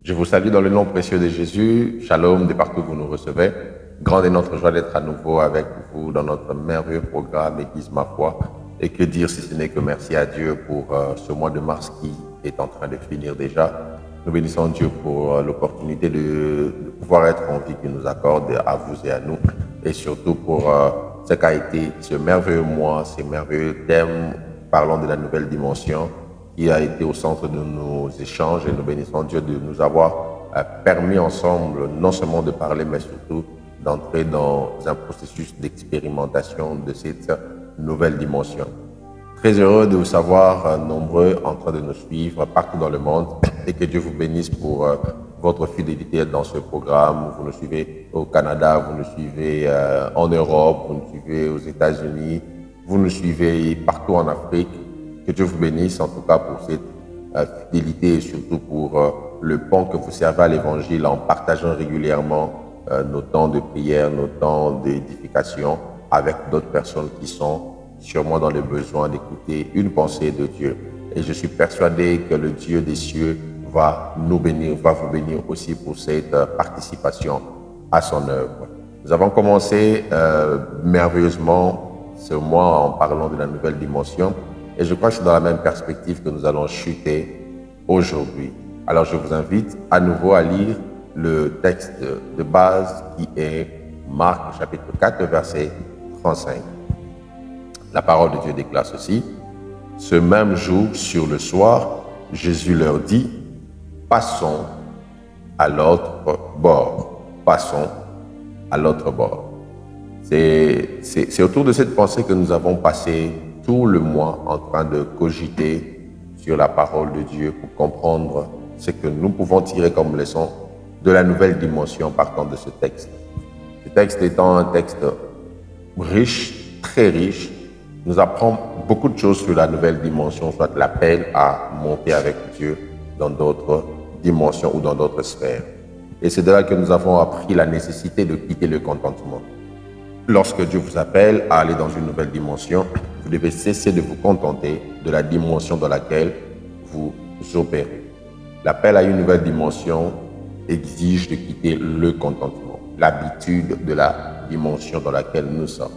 Je vous salue dans le nom précieux de Jésus. Shalom de partout où vous nous recevez. Grande est notre joie d'être à nouveau avec vous dans notre merveilleux programme Église ma foi. Et que dire si ce n'est que merci à Dieu pour ce mois de mars qui est en train de finir déjà. Nous bénissons Dieu pour l'opportunité de pouvoir être en vie qu'il nous accorde à vous et à nous. Et surtout pour ce qu'a été ce merveilleux mois, ces merveilleux thèmes parlant de la nouvelle dimension qui a été au centre de nos échanges, et nous bénissons Dieu de nous avoir permis ensemble non seulement de parler, mais surtout d'entrer dans un processus d'expérimentation de cette nouvelle dimension. Très heureux de vous savoir nombreux en train de nous suivre partout dans le monde, et que Dieu vous bénisse pour votre fidélité dans ce programme. Vous nous suivez au Canada, vous nous suivez en Europe, vous nous suivez aux États-Unis, vous nous suivez partout en Afrique. Que Dieu vous bénisse en tout cas pour cette fidélité et surtout pour le pont que vous servez à l'Évangile en partageant régulièrement nos temps de prière, nos temps d'édification avec d'autres personnes qui sont sûrement dans le besoin d'écouter une pensée de Dieu. Et je suis persuadé que le Dieu des cieux va nous bénir, va vous bénir aussi pour cette participation à son œuvre. Nous avons commencé merveilleusement ce mois en parlant de la nouvelle dimension. Et je crois que c'est dans la même perspective que nous allons chuter aujourd'hui. Alors je vous invite à nouveau à lire le texte de base qui est Marc chapitre 4 verset 35. La parole de Dieu déclare ceci. Ce même jour, sur le soir, Jésus leur dit, passons à l'autre bord. Passons à l'autre bord. C'est autour de cette pensée que nous avons passé tout le mois en train de cogiter sur la parole de Dieu pour comprendre ce que nous pouvons tirer comme leçon de la nouvelle dimension partant de ce texte. Ce texte étant un texte riche, très riche, nous apprend beaucoup de choses sur la nouvelle dimension, soit l'appel à monter avec Dieu dans d'autres dimensions ou dans d'autres sphères. Et c'est de là que nous avons appris la nécessité de quitter le contentement. Lorsque Dieu vous appelle à aller dans une nouvelle dimension, vous devez cesser de vous contenter de la dimension dans laquelle vous opérez. L'appel à une nouvelle dimension exige de quitter le contentement, l'habitude de la dimension dans laquelle nous sommes.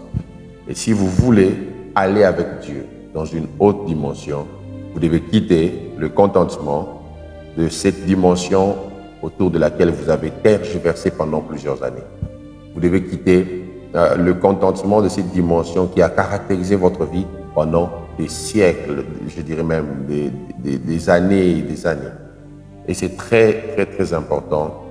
Et si vous voulez aller avec Dieu dans une haute dimension, vous devez quitter le contentement de cette dimension autour de laquelle vous avez tergiversé pendant plusieurs années. Vous devez quitter le contentement de cette dimension qui a caractérisé votre vie pendant des siècles, je dirais même des années et des années. Et c'est très, très, très important,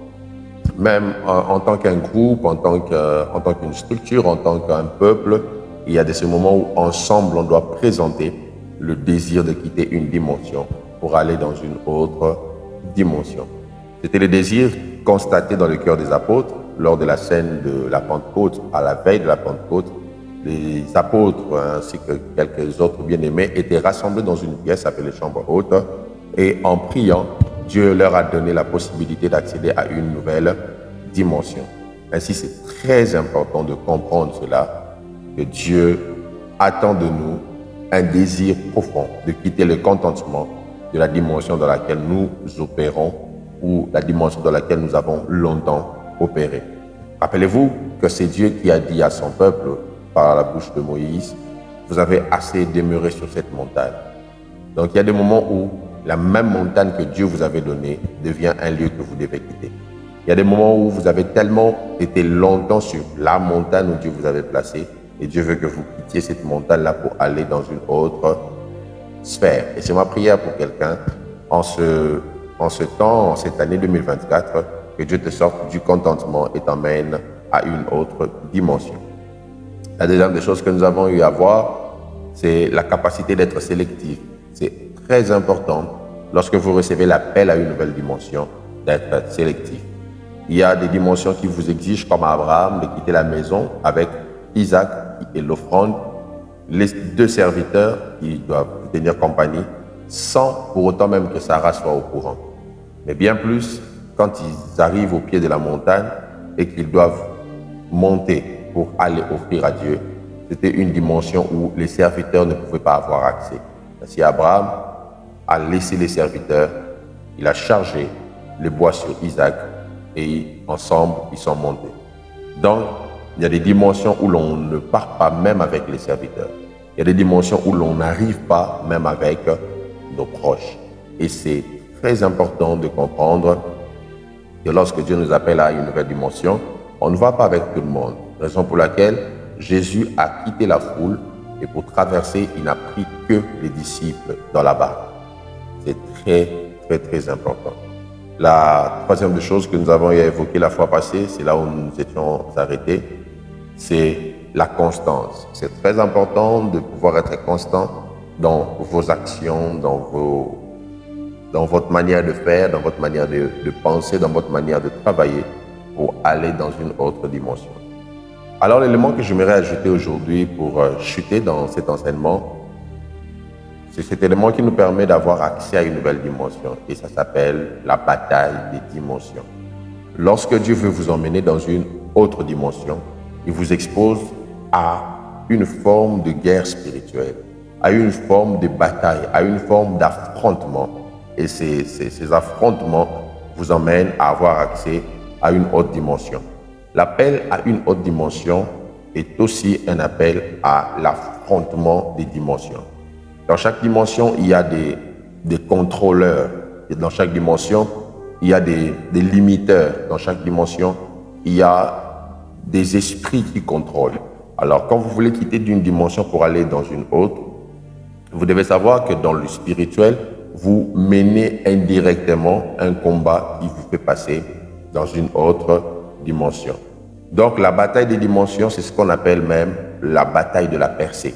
même en tant qu'un groupe, en tant qu'une structure, en tant qu'un peuple, il y a de ces moments où ensemble on doit présenter le désir de quitter une dimension pour aller dans une autre dimension. C'était le désir constaté dans le cœur des apôtres lors de la scène de la Pentecôte, à la veille de la Pentecôte. Les apôtres ainsi que quelques autres bien-aimés étaient rassemblés dans une pièce appelée chambre haute, et en priant, Dieu leur a donné la possibilité d'accéder à une nouvelle dimension. Ainsi, c'est très important de comprendre cela, que Dieu attend de nous un désir profond de quitter le contentement de la dimension dans laquelle nous opérons ou la dimension dans laquelle nous avons longtemps opéré. Rappelez-vous que c'est Dieu qui a dit à son peuple par la bouche de Moïse, vous avez assez demeuré sur cette montagne. Donc il y a des moments où la même montagne que Dieu vous avait donnée devient un lieu que vous devez quitter. Il y a des moments où vous avez tellement été longtemps sur la montagne où Dieu vous avait placé, et Dieu veut que vous quittiez cette montagne-là pour aller dans une autre sphère. Et c'est ma prière pour quelqu'un en ce temps, en cette année 2024, que Dieu te sorte du contentement et t'emmène à une autre dimension. La deuxième des choses que nous avons eu à voir, c'est la capacité d'être sélectif. C'est très important, lorsque vous recevez l'appel à une nouvelle dimension, d'être sélectif. Il y a des dimensions qui vous exigent, comme Abraham, de quitter la maison avec Isaac et l'offrande, les deux serviteurs qui doivent tenir compagnie, sans pour autant même que Sarah soit au courant. Mais bien plus, quand ils arrivent au pied de la montagne et qu'ils doivent monter pour aller offrir à Dieu, c'était une dimension où les serviteurs ne pouvaient pas avoir accès. Si Abraham a laissé les serviteurs, il a chargé les bois sur Isaac et ensemble, ils sont montés. Donc, il y a des dimensions où l'on ne part pas même avec les serviteurs. Il y a des dimensions où l'on n'arrive pas même avec nos proches. Et c'est très important de comprendre que lorsque Dieu nous appelle à une nouvelle dimension, on ne va pas avec tout le monde. Raison pour laquelle Jésus a quitté la foule et pour traverser, il n'a pris que les disciples dans la barque. C'est très important. La troisième des choses que nous avons évoquée la fois passée, c'est là où nous étions arrêtés, c'est la constance. C'est très important de pouvoir être constant dans vos actions, dans votre manière de faire, dans votre manière de penser, dans votre manière de travailler pour aller dans une autre dimension. Alors l'élément que j'aimerais ajouter aujourd'hui pour chuter dans cet enseignement, c'est cet élément qui nous permet d'avoir accès à une nouvelle dimension et ça s'appelle la bataille des dimensions. Lorsque Dieu veut vous emmener dans une autre dimension, il vous expose à une forme de guerre spirituelle, à une forme de bataille, à une forme d'affrontement. Et ces affrontements vous emmènent à avoir accès à une autre dimension. L'appel à une autre dimension est aussi un appel à l'affrontement des dimensions. Dans chaque dimension, il y a des contrôleurs. Et dans chaque dimension, il y a des limiteurs. Dans chaque dimension, il y a des esprits qui contrôlent. Alors, quand vous voulez quitter d'une dimension pour aller dans une autre, vous devez savoir que dans le spirituel, vous menez indirectement un combat qui vous fait passer dans une autre dimension. Donc, la bataille des dimensions, c'est ce qu'on appelle même la bataille de la percée.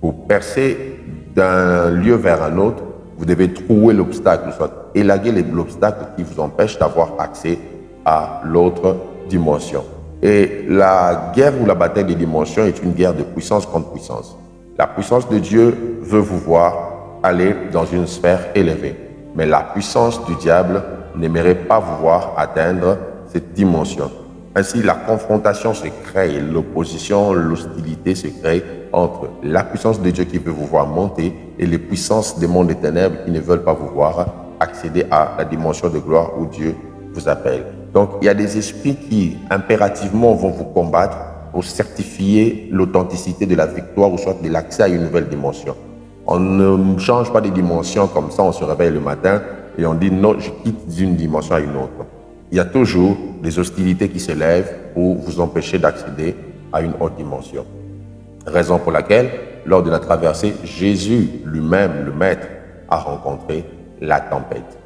Pour percer d'un lieu vers un autre, vous devez trouver l'obstacle, soit élaguer l'obstacle qui vous empêche d'avoir accès à l'autre dimension. Et la guerre ou la bataille des dimensions est une guerre de puissance contre puissance. La puissance de Dieu veut vous voir aller dans une sphère élevée. Mais la puissance du diable n'aimerait pas vous voir atteindre cette dimension. Ainsi, la confrontation se crée, l'opposition, l'hostilité se crée entre la puissance de Dieu qui veut vous voir monter et les puissances des mondes des ténèbres qui ne veulent pas vous voir accéder à la dimension de gloire où Dieu vous appelle. Donc, il y a des esprits qui impérativement vont vous combattre pour certifier l'authenticité de la victoire ou soit de l'accès à une nouvelle dimension. On ne change pas de dimension comme ça, on se réveille le matin et on dit non, je quitte d'une dimension à une autre. Il y a toujours des hostilités qui se lèvent pour vous empêcher d'accéder à une autre dimension. Raison pour laquelle, lors de la traversée, Jésus lui-même, le Maître, a rencontré la tempête.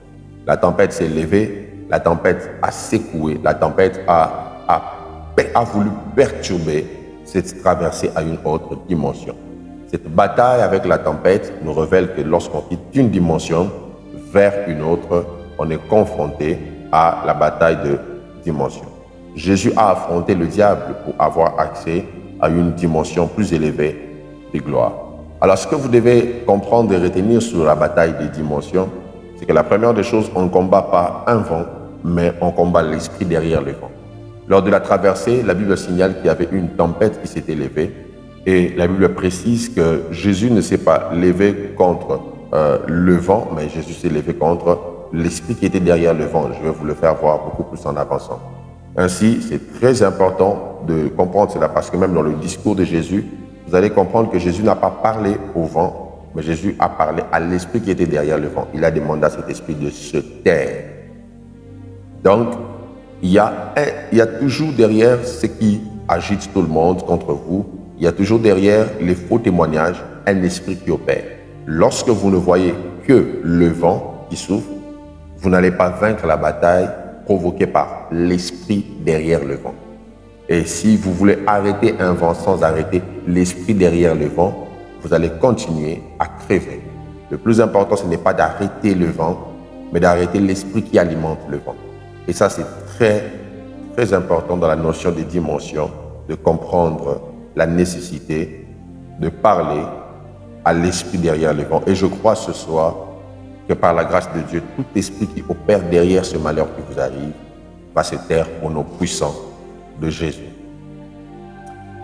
La tempête s'est levée, la tempête a secoué, la tempête a voulu perturber cette traversée à une autre dimension. Cette bataille avec la tempête nous révèle que lorsqu'on quitte une dimension vers une autre, on est confronté à la bataille de dimension. Jésus a affronté le diable pour avoir accès à une dimension plus élevée de gloire. Alors, ce que vous devez comprendre et retenir sur la bataille des dimensions, c'est que la première des choses, on ne combat pas un vent, mais on combat l'esprit derrière le vent. Lors de la traversée, la Bible signale qu'il y avait une tempête qui s'était levée et la Bible précise que Jésus ne s'est pas levé contre le vent, mais Jésus s'est levé contre l'esprit qui était derrière le vent. Je vais vous le faire voir beaucoup plus en avançant. Ainsi, c'est très important de comprendre cela parce que même dans le discours de Jésus, vous allez comprendre que Jésus n'a pas parlé au vent, mais Jésus a parlé à l'esprit qui était derrière le vent. Il a demandé à cet esprit de se taire. Donc, il y a toujours derrière ce qui agite tout le monde contre vous, il y a toujours derrière les faux témoignages un esprit qui opère. Lorsque vous ne voyez que le vent qui souffle, vous n'allez pas vaincre la bataille provoquée par l'esprit derrière le vent. Et si vous voulez arrêter un vent sans arrêter l'esprit derrière le vent, vous allez continuer à crever. Le plus important, ce n'est pas d'arrêter le vent, mais d'arrêter l'esprit qui alimente le vent. Et ça, c'est très important dans la notion des dimensions, de comprendre la nécessité de parler à l'esprit derrière le vent. Et je crois ce soir que par la grâce de Dieu, tout esprit qui opère derrière ce malheur qui vous arrive va se taire au nom puissant de Jésus.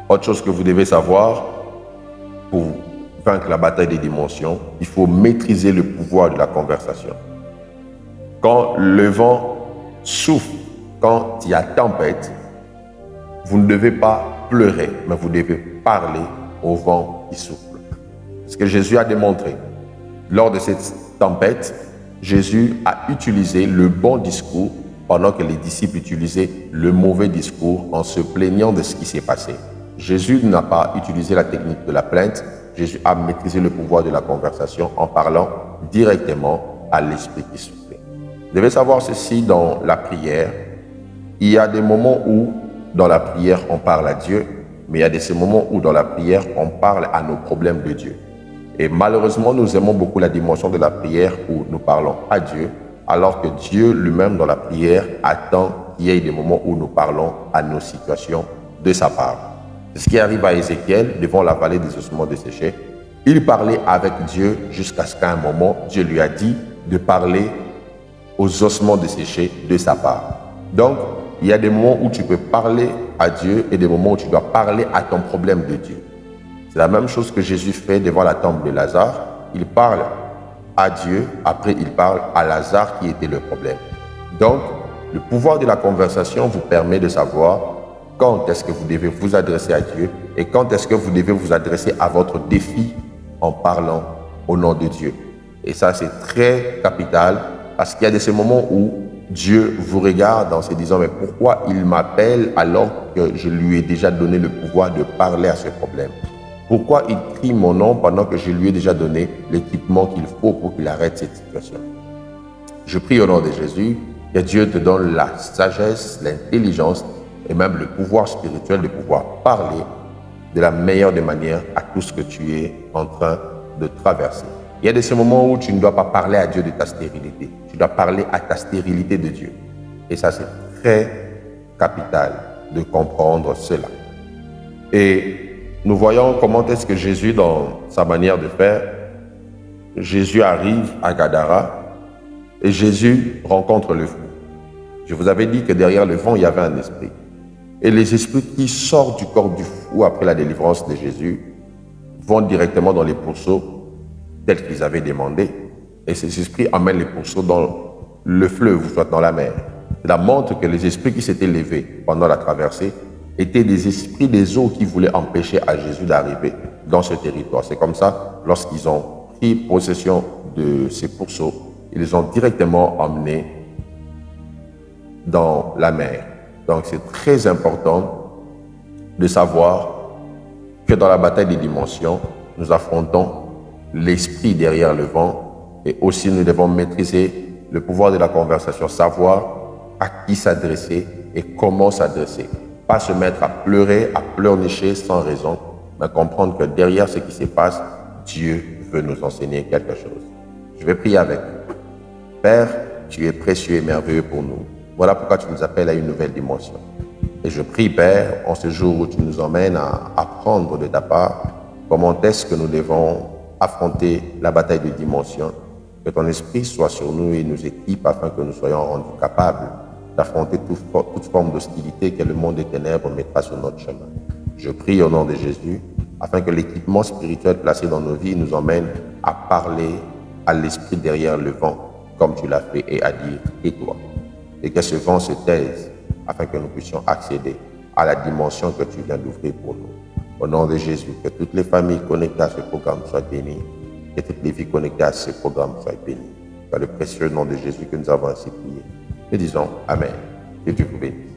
Autre chose que vous devez savoir, pour vaincre la bataille des dimensions, il faut maîtriser le pouvoir de la conversation. Quand le vent souffle, quand il y a tempête, vous ne devez pas pleurer, mais vous devez parler au vent qui souffle. Ce que Jésus a démontré. Lors de cette tempête, Jésus a utilisé le bon discours pendant que les disciples utilisaient le mauvais discours en se plaignant de ce qui s'est passé. Jésus n'a pas utilisé la technique de la plainte. Jésus a maîtrisé le pouvoir de la conversation en parlant directement à l'esprit qui soufflait. Vous devez savoir ceci dans la prière. Il y a des moments où, dans la prière, on parle à Dieu, mais il y a ces moments où, dans la prière, on parle à nos problèmes de Dieu. Et malheureusement, nous aimons beaucoup la dimension de la prière où nous parlons à Dieu, alors que Dieu lui-même, dans la prière, attend qu'il y ait des moments où nous parlons à nos situations de sa part. C'est ce qui arrive à Ézéchiel devant la vallée des ossements desséchés. Il parlait avec Dieu jusqu'à ce qu'à un moment, Dieu lui a dit de parler aux ossements desséchés de sa part. Donc, il y a des moments où tu peux parler à Dieu et des moments où tu dois parler à ton problème de Dieu. C'est la même chose que Jésus fait devant la tombe de Lazare. Il parle à Dieu, après il parle à Lazare qui était le problème. Donc, le pouvoir de la conversation vous permet de savoir quand est-ce que vous devez vous adresser à Dieu et quand est-ce que vous devez vous adresser à votre défi en parlant au nom de Dieu. Et ça, c'est très capital parce qu'il y a de ces moments où Dieu vous regarde en se disant « Mais pourquoi il m'appelle alors que je lui ai déjà donné le pouvoir de parler à ce problème ?» Pourquoi il crie mon nom pendant que je lui ai déjà donné l'équipement qu'il faut pour qu'il arrête cette situation? Je prie au nom de Jésus que Dieu te donne la sagesse, l'intelligence et même le pouvoir spirituel de pouvoir parler de la meilleure des manières à tout ce que tu es en train de traverser. Il y a de ces moments où tu ne dois pas parler à Dieu de ta stérilité. Tu dois parler à ta stérilité de Dieu. Et ça, c'est très capital de comprendre cela. Et nous voyons comment est-ce que Jésus, dans sa manière de faire, Jésus arrive à Gadara et Jésus rencontre le fou. Je vous avais dit que derrière le vent, il y avait un esprit. Et les esprits qui sortent du corps du fou après la délivrance de Jésus vont directement dans les pourceaux tels qu'ils avaient demandé. Et ces esprits amènent les pourceaux dans le fleuve, ou soit dans la mer. Cela montre que les esprits qui s'étaient levés pendant la traversée étaient des esprits des eaux qui voulaient empêcher à Jésus d'arriver dans ce territoire. C'est comme ça, lorsqu'ils ont pris possession de ces pourceaux, ils les ont directement emmenés dans la mer. Donc c'est très important de savoir que dans la bataille des dimensions, nous affrontons l'esprit derrière le vent et aussi nous devons maîtriser le pouvoir de la conversation, savoir à qui s'adresser et comment s'adresser. Pas se mettre à pleurer, à pleurnicher sans raison, mais comprendre que derrière ce qui se passe, Dieu veut nous enseigner quelque chose. Je vais prier avec vous. Père, tu es précieux et merveilleux pour nous. Voilà pourquoi tu nous appelles à une nouvelle dimension. Et je prie, Père, en ce jour où tu nous emmènes à apprendre de ta part comment est-ce que nous devons affronter la bataille de dimensions, que ton esprit soit sur nous et nous équipe afin que nous soyons rendus capables d'affronter toute forme d'hostilité que le monde des ténèbres mettra sur notre chemin. Je prie au nom de Jésus, afin que l'équipement spirituel placé dans nos vies nous emmène à parler à l'esprit derrière le vent, comme tu l'as fait, et à dire « tais-toi ». Et que ce vent se taise, afin que nous puissions accéder à la dimension que tu viens d'ouvrir pour nous. Au nom de Jésus, que toutes les familles connectées à ce programme soient bénies, que toutes les vies connectées à ce programme soient bénies. Dans le précieux nom de Jésus que nous avons ainsi prié. Nous disons Amen. Que Dieu vous bénisse.